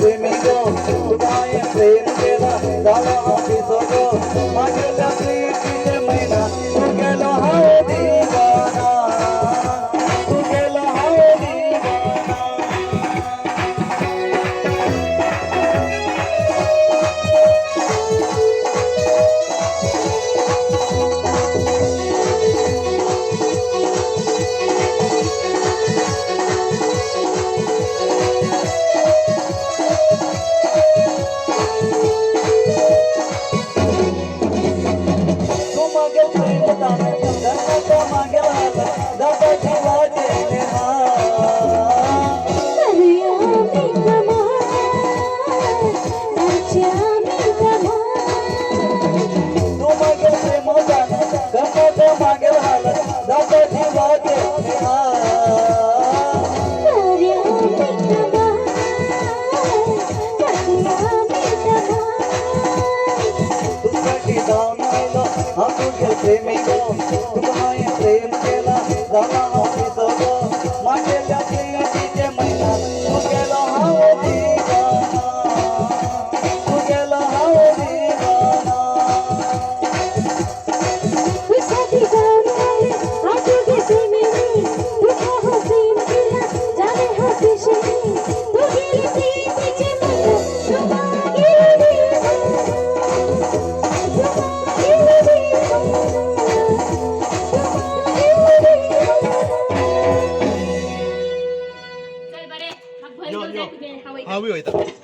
प्रेमी गो तुला प्रेम केला झाला ऑफिस गो माझ्या प्रीतीचे महिना तू गेलो हाय दिवाना तू गेलो हाय दिवाना प्रेमी गो तुला प्रेम केला झाला ऑफिस गो माझ्या प्रीतीचे महिना तू गेलो हाय दिवाना तू गेलो हाय दिवाना हा होय